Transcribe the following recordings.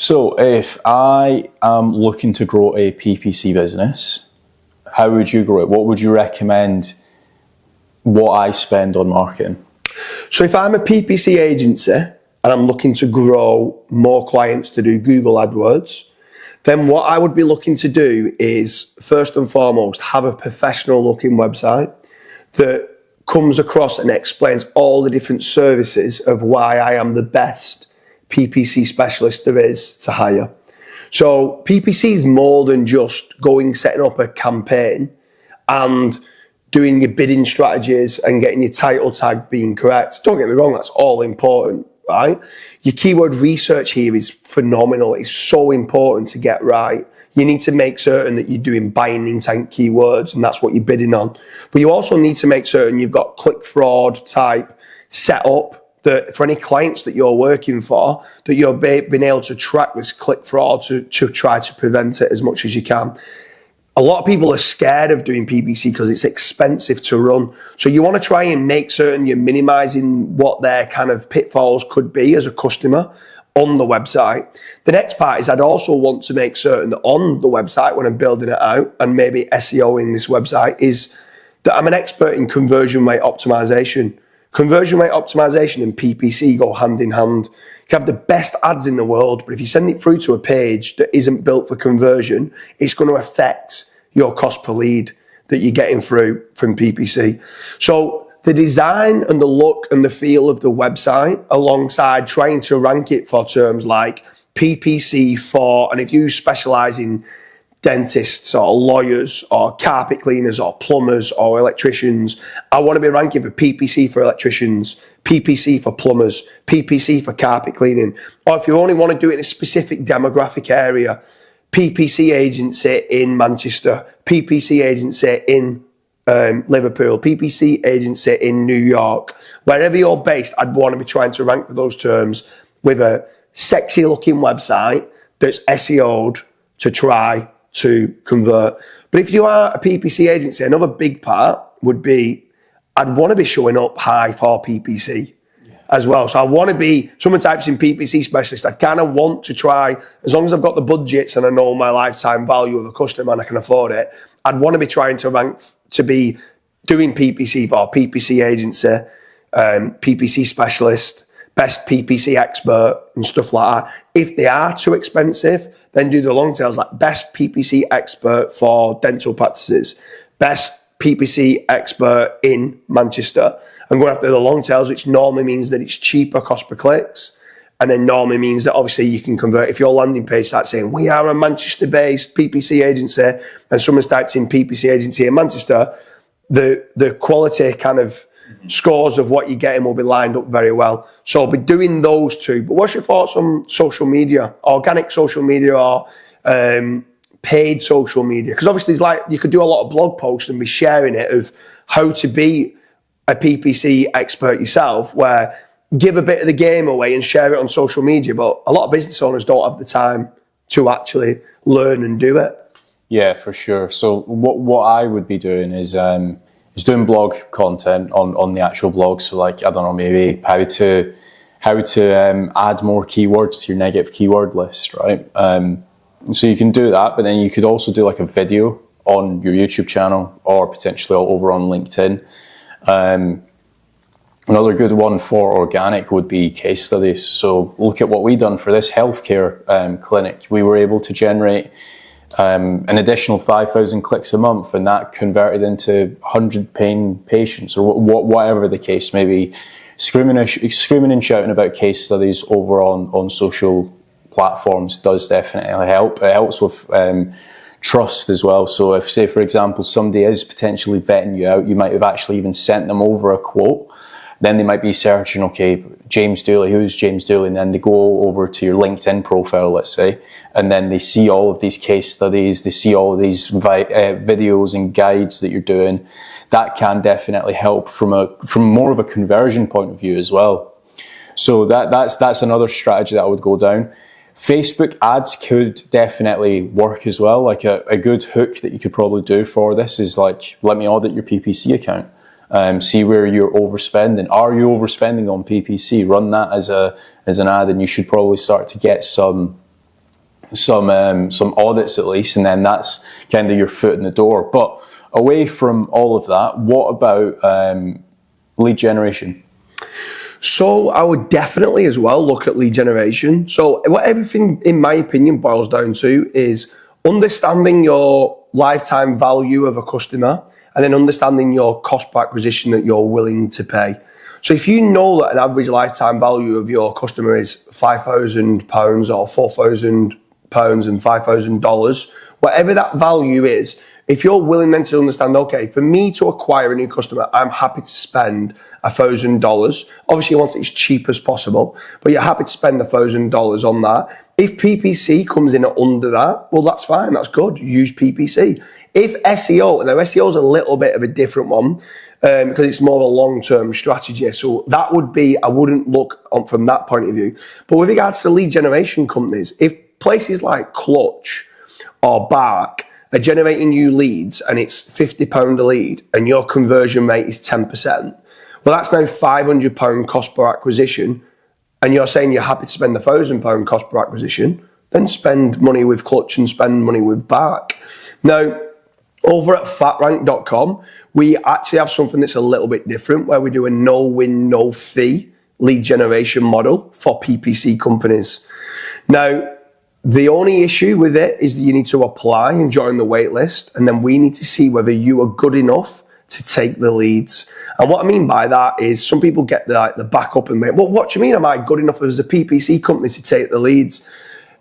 So if I am looking to grow a PPC business, how would you grow it? What would you recommend what I spend on marketing? So if I'm a PPC agency and I'm looking to grow more clients to do Google Adwords, then what I would be looking to do is, first and foremost, have a professional looking website that comes across and explains all the different services of why I am the best PPC specialist there is to hire. So PPC is more than just setting up a campaign and doing your bidding strategies and getting your title tag being correct. Don't get me wrong, that's all important, right? Your keyword research here is phenomenal. It's so important to get right. You need to make certain that you're doing buying intent keywords, and that's what you're bidding on. But you also need to make certain you've got click fraud type set up, that for any clients that you're working for, that you're being able to track this click fraud to try to prevent it as much as you can. A lot of people are scared of doing PPC because it's expensive to run. So you want to try and make certain you're minimizing what their kind of pitfalls could be as a customer on the website. The next part is I'd also want to make certain that on the website, when I'm building it out and maybe SEOing this website, is that I'm an expert in conversion rate optimization. Conversion rate optimization and PPC go hand in hand. You can have the best ads in the world, but if you send it through to a page that isn't built for conversion, it's going to affect your cost per lead that you're getting through from PPC. So the design and the look and the feel of the website, alongside trying to rank it for terms like PPC for, and if you specialize in dentists or lawyers or carpet cleaners or plumbers or electricians, I want to be ranking for PPC for electricians, PPC for plumbers, PPC for carpet cleaning. Or if you only want to do it in a specific demographic area, PPC agency in Manchester, PPC agency in Liverpool, PPC agency in New York. Wherever you're based, I'd want to be trying to rank for those terms with a sexy looking website that's SEO'd to try to convert. But if you are a PPC agency, another big part would be I'd want to be showing up high for PPC as well. So I want to be, someone types in PPC specialist, I kind of want to try, as long as I've got the budgets and I know my lifetime value of a customer and I can afford it, I'd want to be trying to rank to be doing PPC for PPC agency, PPC specialist, best PPC expert and stuff like that. If they are too expensive, then do the long tails, like best PPC expert for dental practices, best PPC expert in Manchester, and going after the long tails, which normally means that it's cheaper cost per clicks, and then normally means that obviously you can convert. If your landing page starts saying, we are a Manchester-based PPC agency, and someone starts in PPC agency in Manchester, the quality kind of scores of what you're getting will be lined up very well. So I'll be doing those two. But what's your thoughts on social media, organic social media or paid social media? Because obviously it's like you could do a lot of blog posts and be sharing it of how to be a PPC expert yourself, where give a bit of the game away and share it on social media. But a lot of business owners don't have the time to actually learn and do it. Yeah, for sure. So what I would be doing is doing blog content on the actual blog. So like, I don't know, maybe how to add more keywords to your negative keyword list, right? So you can do that, but then you could also do like a video on your YouTube channel or potentially over on LinkedIn. Another good one for organic would be case studies. So look at what we done for this healthcare clinic. We were able to generate an additional 5,000 clicks a month, and that converted into 100 paying patients, or whatever the case may be. Screaming and shouting about case studies over on social platforms does definitely help. It helps with trust as well. So if, say, for example, somebody is potentially vetting you out, you might have actually even sent them over a quote. Then they might be searching, okay, James Dooley, who's James Dooley? And then they go over to your LinkedIn profile, let's say, and then they see all of these case studies, they see all of these videos and guides that you're doing. That can definitely help from more of a conversion point of view as well. So that's another strategy that I would go down. Facebook ads could definitely work as well. Like a good hook that you could probably do for this is like, let me audit your PPC account. See where you're overspending. Are you overspending on PPC? Run that as an ad, and you should probably start to get some some audits at least, and then that's kind of your foot in the door. But away from all of that, what about lead generation? So I would definitely as well look at lead generation. So what everything, in my opinion, boils down to is understanding your lifetime value of a customer and then understanding your cost per acquisition that you're willing to pay. So if you know that an average lifetime value of your customer is £5,000 or £4,000 and $5,000, whatever that value is, if you're willing then to understand, okay, for me to acquire a new customer, I'm happy to spend $1,000. Obviously, you want it as cheap as possible, but you're happy to spend $1,000 on that. If PPC comes in under that, well, that's fine. That's good. Use PPC. If SEO, now SEO is a little bit of a different one because it's more of a long-term strategy. So that would be, I wouldn't look on from that point of view. But with regards to lead generation companies, if places like Clutch or Bark are generating you leads and it's £50 a lead and your conversion rate is 10%, well, that's now £500 cost per acquisition, and you're saying you're happy to spend £1,000 cost per acquisition, then spend money with Clutch and spend money with Bark. Now, over at Fatrank.com, we actually have something that's a little bit different, where we do a no-win, no-fee lead generation model for PPC companies. Now, the only issue with it is that you need to apply and join the wait list, and then we need to see whether you are good enough to take the leads. And what I mean by that is some people get the back up and make, well, what do you mean am I good enough as a PPC company to take the leads?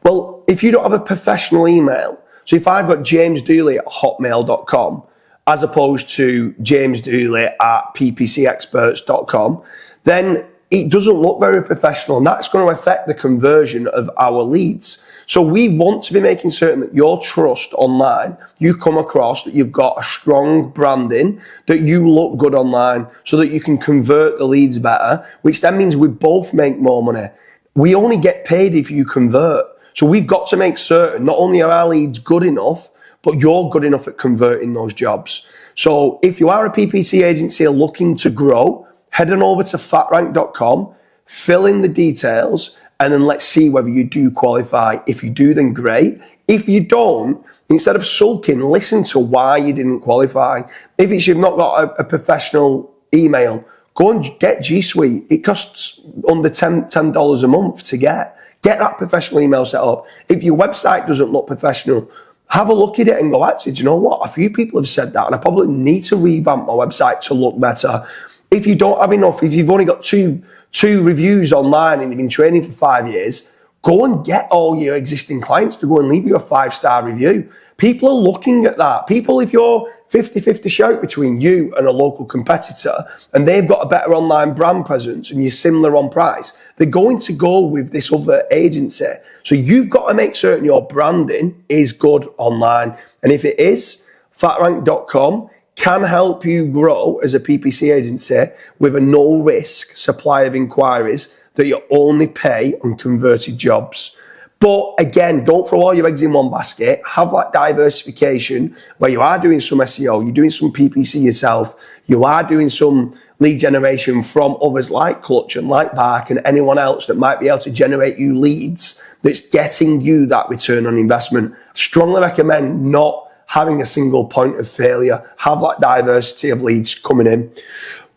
Well, if you don't have a professional email, so if I've got James Dooley at hotmail.com as opposed to James Dooley at ppcexperts.com, then it doesn't look very professional, and that's going to affect the conversion of our leads. So we want to be making certain that your trust online, you come across that you've got a strong branding, that you look good online so that you can convert the leads better, which then means we both make more money. We only get paid if you convert. So we've got to make certain not only are our leads good enough, but you're good enough at converting those jobs. So if you are a PPC agency looking to grow, head on over to fatrank.com, fill in the details, and then let's see whether you do qualify. If you do, then great. If you don't, instead of sulking, listen to why you didn't qualify. If it's you've not got a professional email, go and get G Suite. It costs under $10 a month to get. Get that professional email set up. If your website doesn't look professional, have a look at it and go, actually, do you know what? A few people have said that, and I probably need to revamp my website to look better. If you don't have enough, if you've only got two reviews online and you've been training for 5 years, go and get all your existing clients to go and leave you a 5-star review. People are looking at that. People, if you're 50-50 shout between you and a local competitor and they've got a better online brand presence and you're similar on price, they're going to go with this other agency. So you've got to make certain your branding is good online. And if it is, fatrank.com can help you grow as a PPC agency with a no-risk supply of inquiries that you only pay on converted jobs. But again, don't throw all your eggs in one basket. Have that diversification where you are doing some SEO, you're doing some PPC yourself, you are doing some lead generation from others like Clutch and like Bark and anyone else that might be able to generate you leads that's getting you that return on investment. Strongly recommend not having a single point of failure. Have that diversity of leads coming in.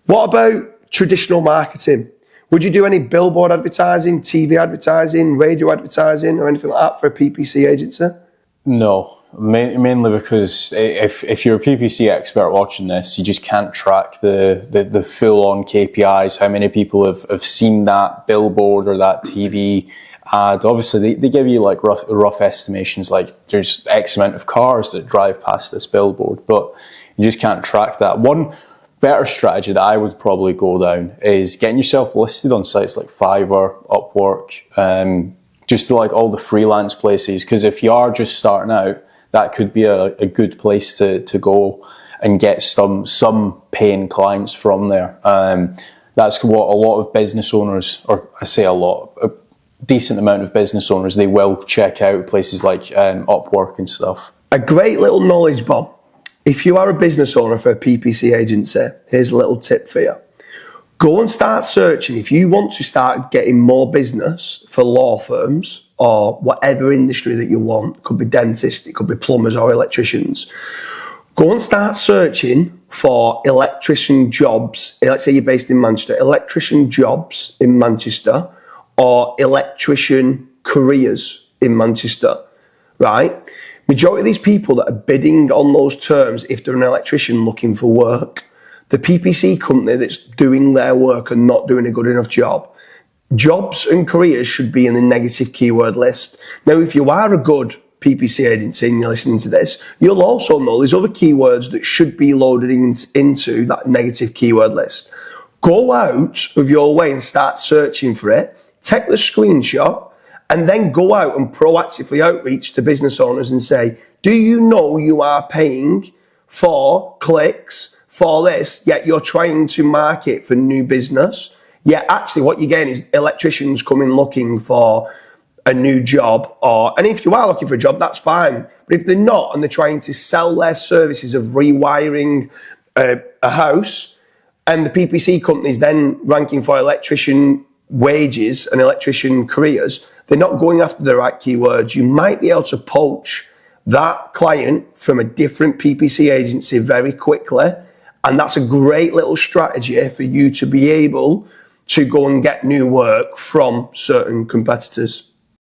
What about traditional marketing? Would you do any billboard advertising, TV advertising, radio advertising, or anything like that for a PPC agency? No, mainly because if you're a PPC expert watching this, you just can't track the full-on KPIs, how many people have seen that billboard or that TV ad. Obviously, they give you like rough estimations, like there's X amount of cars that drive past this billboard, but you just can't track that. One better strategy that I would probably go down is getting yourself listed on sites like Fiverr, Upwork, just to like all the freelance places, because if you are just starting out, that could be a good place to go and get some paying clients from there. That's what a lot of business owners, or I say a decent amount of business owners, they will check out places like Upwork and stuff. A great little knowledge bomb. If you are a business owner for a PPC agency, here's a little tip for you. Go and start searching. If you want to start getting more business for law firms or whatever industry that you want. It could be dentists, it could be plumbers or electricians. Go and start searching for electrician jobs. Let's say you're based in Manchester, electrician jobs in Manchester or electrician careers in Manchester, right? Majority of these people that are bidding on those terms, if they're an electrician looking for work, the PPC company that's doing their work and not doing a good enough job, jobs and careers should be in the negative keyword list. Now, if you are a good PPC agency and you're listening to this, you'll also know there's other keywords that should be loaded into that negative keyword list. Go out of your way and start searching for it. Take the screenshot and then go out and proactively outreach to business owners and say, do you know you are paying for clicks for this, yet you're trying to market for new business? Yet actually what you're getting is electricians coming looking for a new job, and if you are looking for a job, that's fine. But if they're not and they're trying to sell their services of rewiring a house, and the PPC company's then ranking for electrician wages and electrician careers, they're not going after the right keywords. You might be able to poach that client from a different PPC agency very quickly, and that's a great little strategy for you to be able to go and get new work from certain competitors.